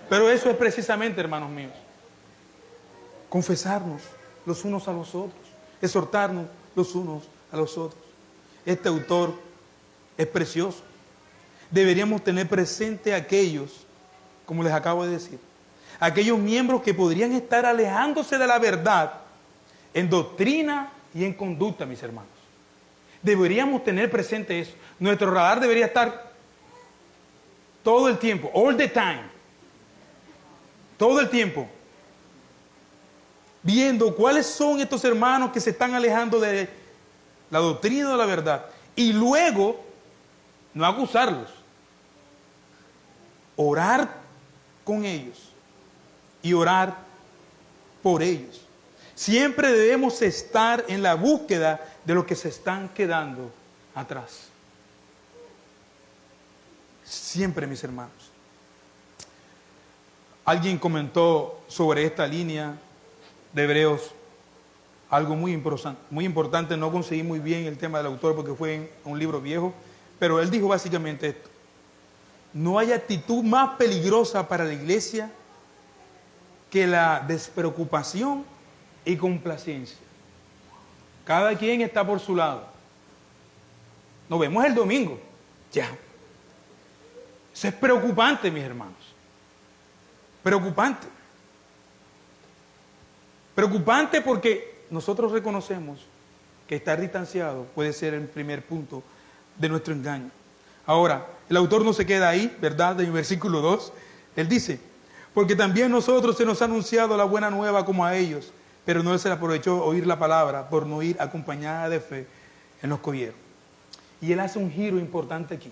Pero eso es precisamente, hermanos míos, confesarnos los unos a los otros, exhortarnos los unos a los otros. Este autor es precioso. Deberíamos tener presente a aquellos, como les acabo de decir, aquellos miembros que podrían estar alejándose de la verdad en doctrina y en conducta, mis hermanos. Deberíamos tener presente eso. Nuestro radar debería estar todo el tiempo, all the time, todo el tiempo, viendo cuáles son estos hermanos que se están alejando de la doctrina de la verdad. Y luego, no acusarlos, orar con ellos y orar por ellos. Siempre debemos estar en la búsqueda de los que se están quedando atrás. Siempre, mis hermanos. Alguien comentó sobre esta línea de Hebreos algo muy importante. No conseguí muy bien el tema del autor porque fue en un libro viejo, pero él dijo básicamente esto: no hay actitud más peligrosa para la iglesia que la despreocupación y complacencia. Cada quien está por su lado. Nos vemos el domingo. Ya. Eso es preocupante, mis hermanos. Preocupante. Preocupante porque nosotros reconocemos que estar distanciado puede ser el primer punto de nuestro engaño. Ahora, el autor no se queda ahí, ¿verdad? En el versículo 2, él dice: porque también nosotros se nos ha anunciado la buena nueva como a ellos, pero no se les aprovechó oír la palabra por no ir acompañada de fe en los cogieron. Y él hace un giro importante aquí,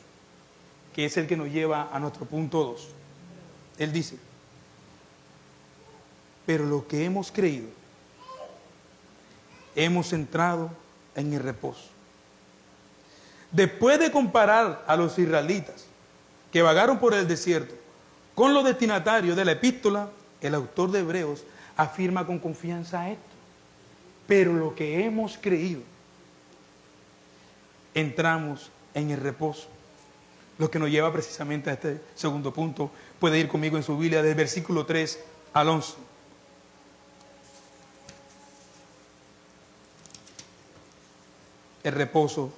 que es el que nos lleva a nuestro punto 2. Él dice: pero lo que hemos creído, hemos entrado en el reposo. Después de comparar a los israelitas que vagaron por el desierto con los destinatarios de la epístola, el autor de Hebreos afirma con confianza esto: pero lo que hemos creído, entramos en el reposo. Lo que nos lleva precisamente a este segundo punto. Puede ir conmigo en su Biblia del versículo 3 al 11. El reposo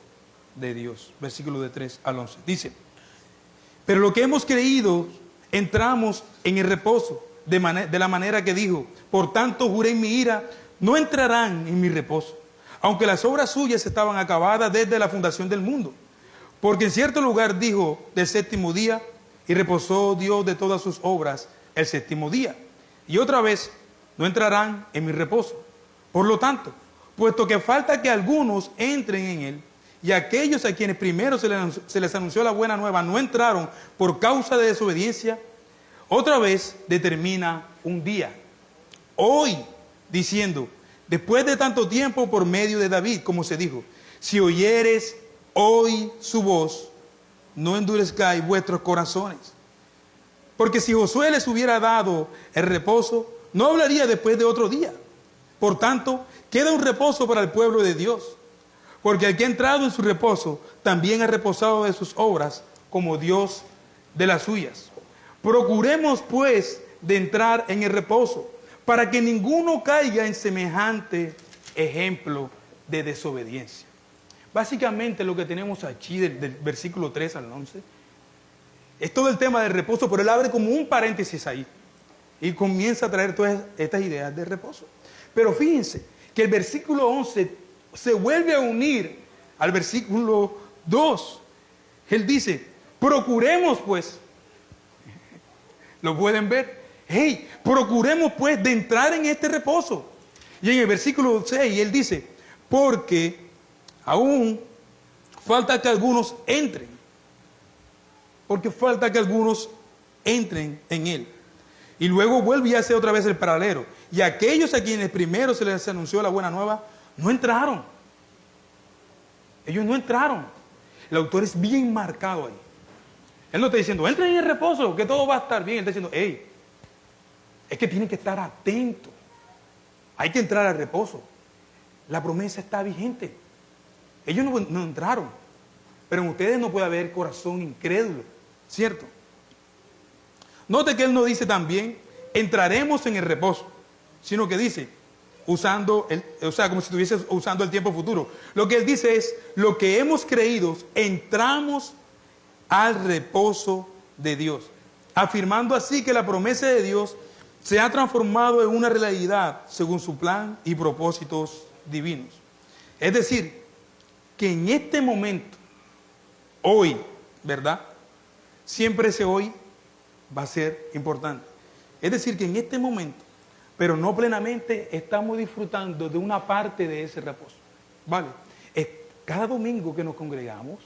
de Dios, versículo de 3 al 11. Dice: pero lo que hemos creído, entramos en el reposo, de la manera que dijo: por tanto juré en mi ira, no entrarán en mi reposo, aunque las obras suyas estaban acabadas desde la fundación del mundo. Porque en cierto lugar dijo del séptimo día, y reposó Dios de todas sus obras el séptimo día. Y otra vez, no entrarán en mi reposo. Por lo tanto, puesto que falta que algunos entren en él, y aquellos a quienes primero se les anunció la buena nueva no entraron por causa de desobediencia, otra vez determina un día, hoy, diciendo: después de tanto tiempo por medio de David, como se dijo: si oyeres hoy su voz, no endurezcáis vuestros corazones. Porque si Josué les hubiera dado el reposo, no hablaría después de otro día. Por tanto, queda un reposo para el pueblo de Dios. Porque el que ha entrado en su reposo, también ha reposado de sus obras, como Dios de las suyas. Procuremos, pues, de entrar en el reposo, para que ninguno caiga en semejante ejemplo de desobediencia. Básicamente lo que tenemos aquí del versículo 3 al 11 es todo el tema del reposo, pero él abre como un paréntesis ahí y comienza a traer todas estas ideas de reposo. Pero fíjense que el versículo 11 se vuelve a unir al versículo 2. Él dice: procuremos pues, lo pueden ver, hey, procuremos pues de entrar en este reposo. Y en el versículo 6 él dice: porque aún falta que algunos entren. Porque falta que algunos entren en él. Y luego vuelve y hace otra vez el paralelo. Y aquellos a quienes primero se les anunció la buena nueva, no entraron. Ellos no entraron. El autor es bien marcado ahí. Él no está diciendo: entren en el reposo, que todo va a estar bien. Él está diciendo: hey, es que tienen que estar atentos. Hay que entrar al reposo. La promesa está vigente. Ellos no entraron. Pero en ustedes no puede haber corazón incrédulo, ¿cierto? Note que él no dice también: entraremos en el reposo, sino que dice, usando como si estuviese usando el tiempo futuro. Lo que él dice es: lo que hemos creído, entramos al reposo de Dios, afirmando así que la promesa de Dios se ha transformado en una realidad según su plan y propósitos divinos. Es decir, que en este momento, hoy, ¿verdad? Siempre ese hoy va a ser importante. Es decir, que en este momento, pero no plenamente, estamos disfrutando de una parte de ese reposo. ¿Vale? Cada domingo que nos congregamos,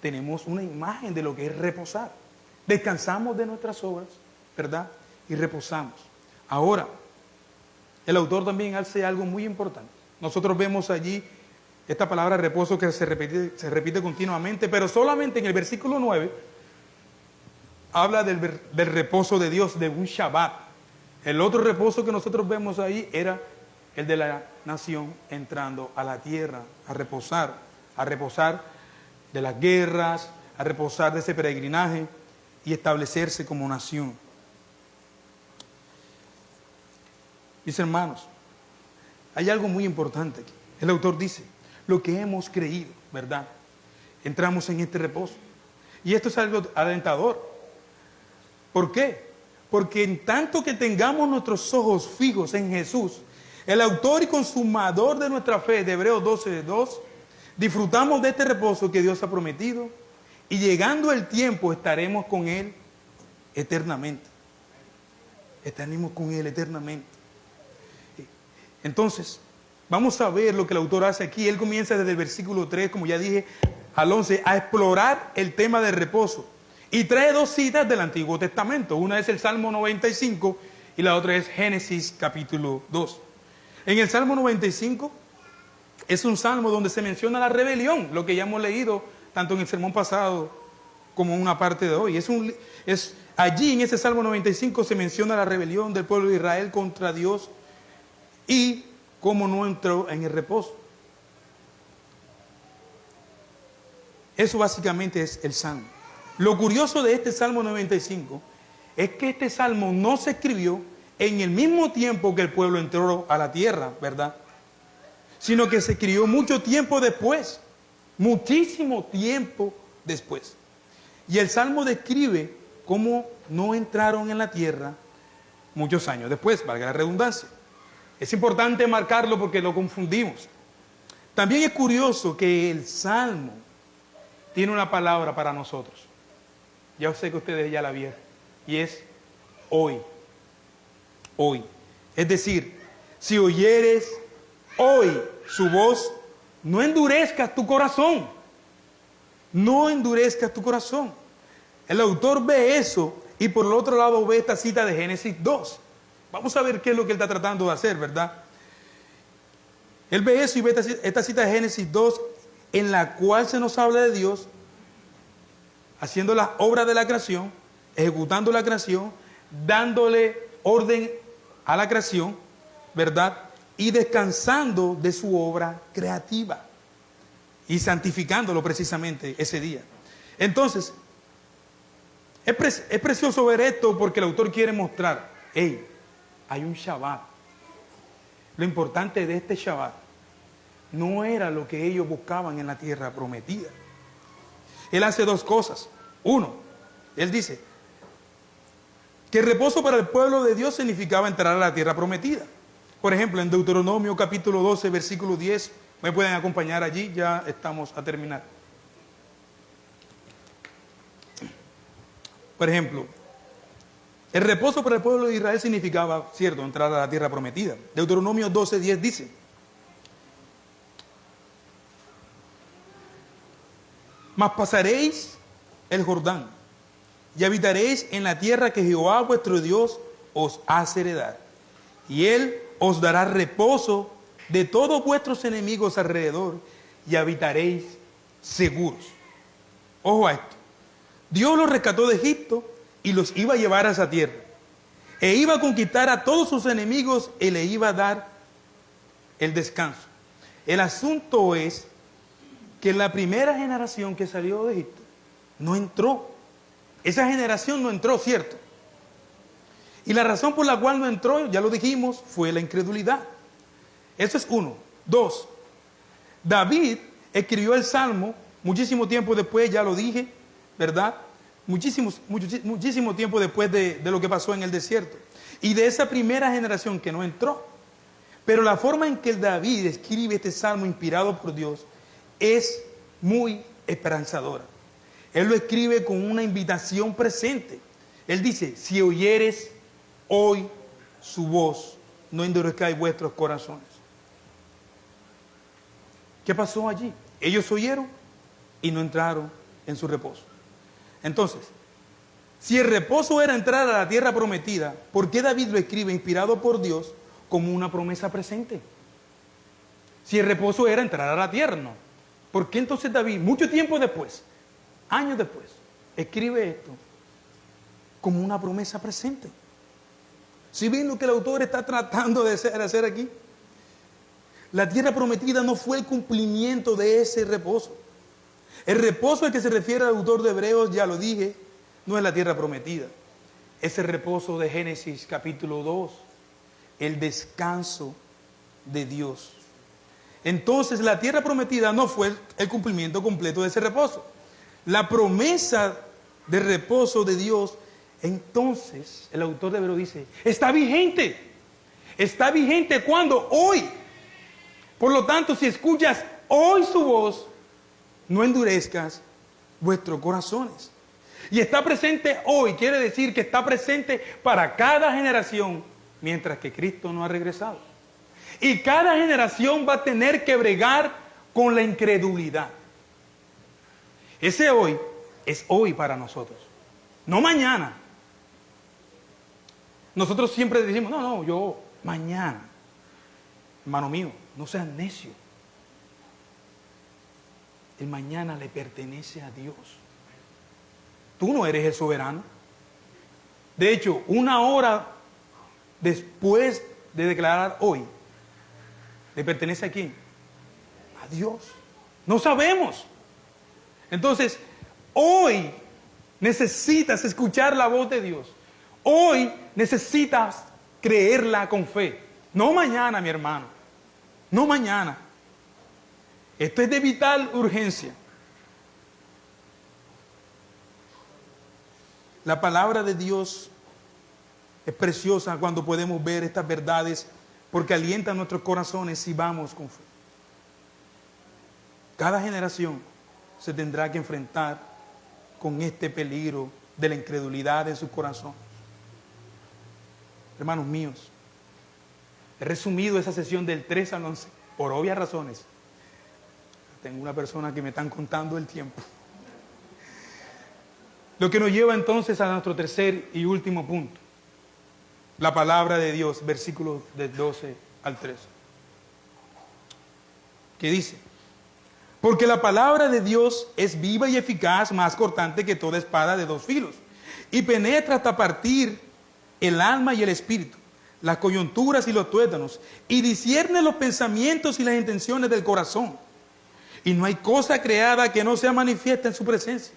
tenemos una imagen de lo que es reposar. Descansamos de nuestras obras, ¿verdad? Y reposamos. Ahora, el autor también hace algo muy importante. Nosotros vemos allí esta palabra reposo que se repite continuamente, pero solamente en el versículo 9 habla del reposo de Dios, de un Shabbat. El otro reposo que nosotros vemos ahí era el de la nación entrando a la tierra, a reposar de las guerras, a reposar de ese peregrinaje y establecerse como nación. Mis hermanos, hay algo muy importante aquí. El autor dice, lo que hemos creído, ¿verdad? Entramos en este reposo. Y esto es algo alentador. ¿Por qué? Porque en tanto que tengamos nuestros ojos fijos en Jesús, el autor y consumador de nuestra fe, de Hebreos 12:2, disfrutamos de este reposo que Dios ha prometido y llegando el tiempo estaremos con Él eternamente. Estaremos con Él eternamente. Entonces, vamos a ver lo que el autor hace aquí. Él comienza desde el versículo 3, como ya dije, al 11, a explorar el tema del reposo. Y trae dos citas del Antiguo Testamento. Una es el Salmo 95 y la otra es Génesis capítulo 2. En el Salmo 95 es un salmo donde se menciona la rebelión, lo que ya hemos leído tanto en el sermón pasado como en una parte de hoy. Allí en ese Salmo 95 se menciona la rebelión del pueblo de Israel contra Dios y cómo no entró en el reposo. Eso básicamente es el salmo. Lo curioso de este Salmo 95 es que este salmo no se escribió en el mismo tiempo que el pueblo entró a la tierra, ¿verdad? Sino que se escribió mucho tiempo después, muchísimo tiempo después. Y el salmo describe cómo no entraron en la tierra muchos años después, valga la redundancia. Es importante marcarlo porque lo confundimos. También es curioso que el salmo tiene una palabra para nosotros. Ya sé que ustedes ya la vieron. Y es hoy. Hoy. Es decir, si oyeres hoy su voz, no endurezcas tu corazón. No endurezcas tu corazón. El autor ve eso y por el otro lado ve esta cita de Génesis 2. Vamos a ver qué es lo que él está tratando de hacer, ¿verdad? Él ve eso y ve esta cita de Génesis 2 en la cual se nos habla de Dios haciendo las obras de la creación, ejecutando la creación, dándole orden a la creación, ¿verdad? Y descansando de su obra creativa y santificándolo precisamente ese día. Entonces, es precioso ver esto porque el autor quiere mostrar, hey, hay un Shabbat. Lo importante de este Shabbat no era lo que ellos buscaban en la tierra prometida. Él hace dos cosas. Uno, él dice que el reposo para el pueblo de Dios significaba entrar a la tierra prometida. Por ejemplo, en Deuteronomio capítulo 12, versículo 10, me pueden acompañar allí, ya estamos a terminar. Por ejemplo, el reposo para el pueblo de Israel significaba, cierto, entrar a la tierra prometida. Deuteronomio 12, 10 dice: mas pasaréis el Jordán y habitaréis en la tierra que Jehová vuestro Dios os hace heredar. Y Él os dará reposo de todos vuestros enemigos alrededor y habitaréis seguros. Ojo a esto. Dios los rescató de Egipto y los iba a llevar a esa tierra. E iba a conquistar a todos sus enemigos y le iba a dar el descanso. El asunto es que la primera generación que salió de Egipto no entró. Esa generación no entró, ¿cierto? Y la razón por la cual no entró, ya lo dijimos, fue la incredulidad. Eso es uno. Dos, David escribió el Salmo muchísimo tiempo después, ya lo dije, ¿verdad? Muchísimo tiempo después de lo que pasó en el desierto. Y de esa primera generación que no entró. Pero la forma en que David escribe este Salmo inspirado por Dios es muy esperanzadora. Él lo escribe con una invitación presente. Él dice, si oyeres hoy su voz, no endurezcáis vuestros corazones. ¿Qué pasó allí? Ellos oyeron y no entraron en su reposo. Entonces, Si el reposo era entrar a la tierra prometida, ¿por qué David lo escribe inspirado por Dios como una promesa presente? Si el reposo era entrar a la tierra, ¿no? ¿Por qué entonces David, mucho tiempo después, años después, escribe esto como una promesa presente? ¿Sí ven lo que el autor está tratando de hacer aquí? La tierra prometida no fue el cumplimiento de ese reposo. El reposo al que se refiere el autor de Hebreos, ya lo dije, no es la tierra prometida. Es el reposo de Génesis capítulo 2, el descanso de Dios. Entonces la tierra prometida no fue el cumplimiento completo de ese reposo. La promesa de reposo de Dios, entonces el autor de Hebreos dice, está vigente. Está vigente cuando hoy. Por lo tanto, si escuchas hoy su voz, no endurezcas vuestros corazones. Y está presente hoy, quiere decir que está presente para cada generación, mientras que Cristo no ha regresado. Y cada generación va a tener que bregar con la incredulidad. Ese hoy es hoy para nosotros, no mañana. Nosotros siempre decimos, no, yo mañana. Hermano mío, no seas necio. El mañana le pertenece a Dios. Tú no eres el soberano. De hecho, una hora después de declarar hoy, ¿le pertenece a quién? A Dios. No sabemos. Entonces, hoy necesitas escuchar la voz de Dios. Hoy necesitas creerla con fe. No mañana, mi hermano. No mañana. Esto es de vital urgencia. La palabra de Dios es preciosa cuando podemos ver estas verdades porque alienta nuestros corazones si vamos con fe. Cada generación se tendrá que enfrentar con este peligro de la incredulidad en su corazón. Hermanos míos, he resumido esa sesión del 3 al 11 por obvias razones. Tengo una persona que me están contando el tiempo. Lo que nos lleva entonces a nuestro tercer y último punto. La palabra de Dios, versículos del 12 al 13. Que dice, porque la palabra de Dios es viva y eficaz, más cortante que toda espada de dos filos, y penetra hasta partir el alma y el espíritu, las coyunturas y los tuétanos, y discierne los pensamientos y las intenciones del corazón. Y no hay cosa creada que no sea manifiesta en su presencia.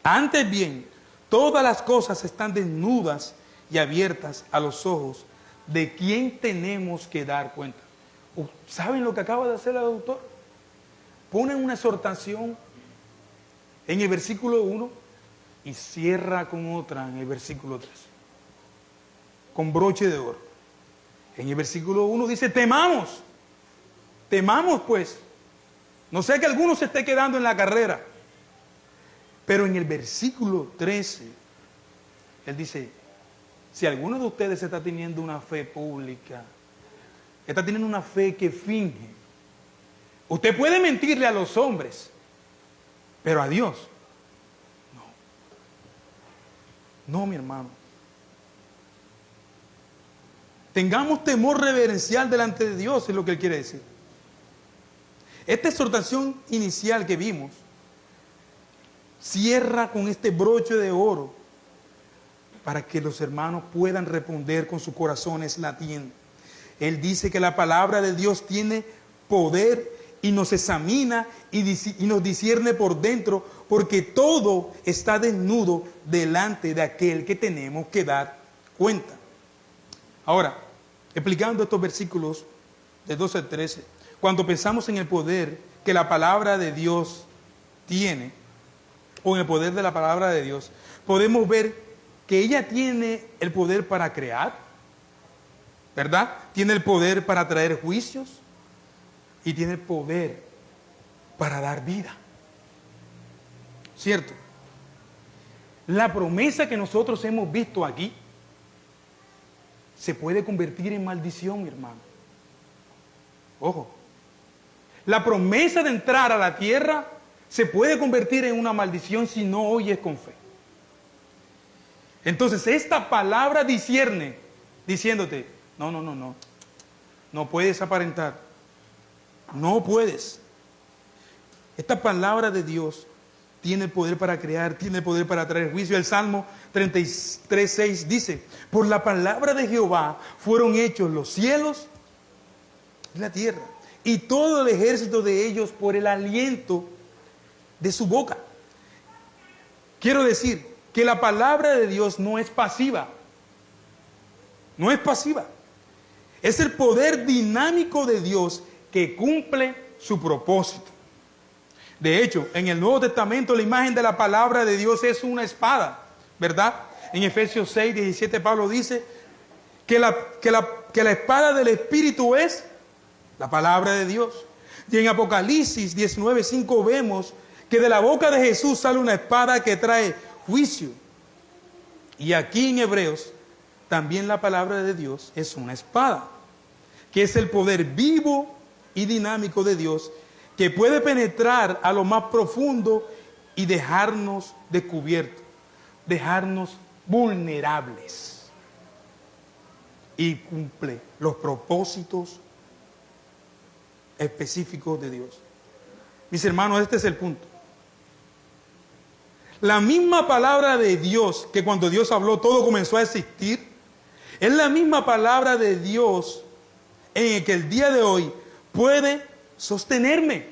Antes bien, todas las cosas están desnudas y abiertas a los ojos de quien tenemos que dar cuenta. ¿Saben lo que acaba de hacer el autor? Pone una exhortación en el versículo 1 y cierra con otra en el versículo 3. Con broche de oro. En el versículo 1 dice, temamos pues. No sé que alguno se esté quedando en la carrera. Pero en el versículo 13, él dice, si alguno de ustedes está teniendo una fe pública, está teniendo una fe que finge, usted puede mentirle a los hombres, pero a Dios, no. No, mi hermano. Tengamos temor reverencial delante de Dios, es lo que él quiere decir. Esta exhortación inicial que vimos cierra con este broche de oro para que los hermanos puedan responder con sus corazones latiendo. Él dice que la palabra de Dios tiene poder y nos examina y nos discierne por dentro, porque todo está desnudo delante de aquel que tenemos que dar cuenta. Ahora, explicando estos versículos de 12 al 13, cuando pensamos en el poder que la palabra de Dios tiene, o en el poder de la palabra de Dios, podemos ver que ella tiene el poder para crear, ¿verdad? Tiene el poder para traer juicios y tiene el poder para dar vida. ¿Cierto? La promesa que nosotros hemos visto aquí se puede convertir en maldición, mi hermano. Ojo. La promesa de entrar a la tierra se puede convertir en una maldición si no oyes con fe. Entonces esta palabra discierne, diciéndote, no puedes aparentar, no puedes. Esta palabra de Dios tiene poder para crear, tiene poder para traer juicio. El Salmo 33:6 dice, por la palabra de Jehová fueron hechos los cielos y la tierra, y todo el ejército de ellos por el aliento de su boca. Quiero decir que la palabra de Dios no es pasiva. No es pasiva. Es el poder dinámico de Dios que cumple su propósito. De hecho, en el Nuevo Testamento la imagen de la palabra de Dios es una espada, ¿verdad? En Efesios 6:17 Pablo dice que la espada del Espíritu es la palabra de Dios. Y en Apocalipsis 19:5 vemos que de la boca de Jesús sale una espada que trae juicio. Y aquí en Hebreos también la palabra de Dios es una espada, que es el poder vivo y dinámico de Dios, que puede penetrar a lo más profundo y dejarnos descubiertos, dejarnos vulnerables. Y cumple los propósitos específicos de Dios. Mis hermanos, este es el punto. La misma palabra de Dios, que cuando Dios habló todo comenzó a existir, es la misma palabra de Dios en el que el día de hoy puede sostenerme,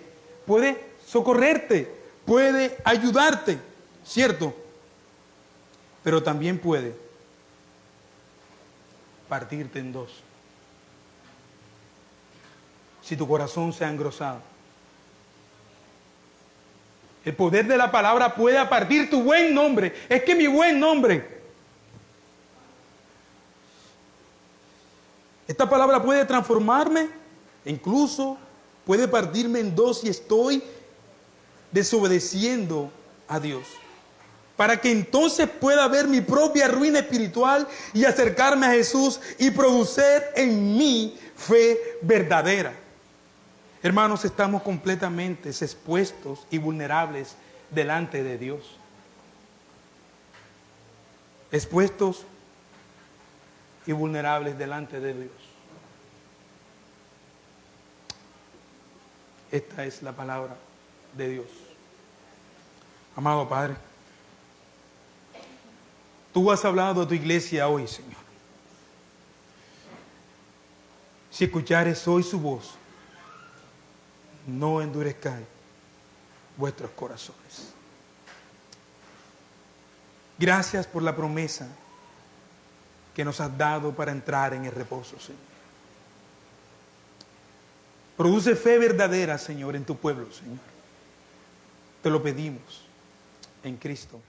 puede socorrerte, puede ayudarte, ¿cierto? Pero también puede partirte en dos. Si tu corazón se ha engrosado. El poder de la palabra puede partir tu buen nombre. Es que mi buen nombre. Esta palabra puede transformarme, incluso puede partirme en dos si estoy desobedeciendo a Dios. Para que entonces pueda ver mi propia ruina espiritual y acercarme a Jesús y producir en mí fe verdadera. Hermanos, estamos completamente expuestos y vulnerables delante de Dios. Expuestos y vulnerables delante de Dios. Esta es la palabra de Dios. Amado Padre, tú has hablado a tu iglesia hoy, Señor. Si escuchares hoy su voz, no endurezcáis vuestros corazones. Gracias por la promesa que nos has dado para entrar en el reposo, Señor. Produce fe verdadera, Señor, en tu pueblo, Señor. Te lo pedimos en Cristo.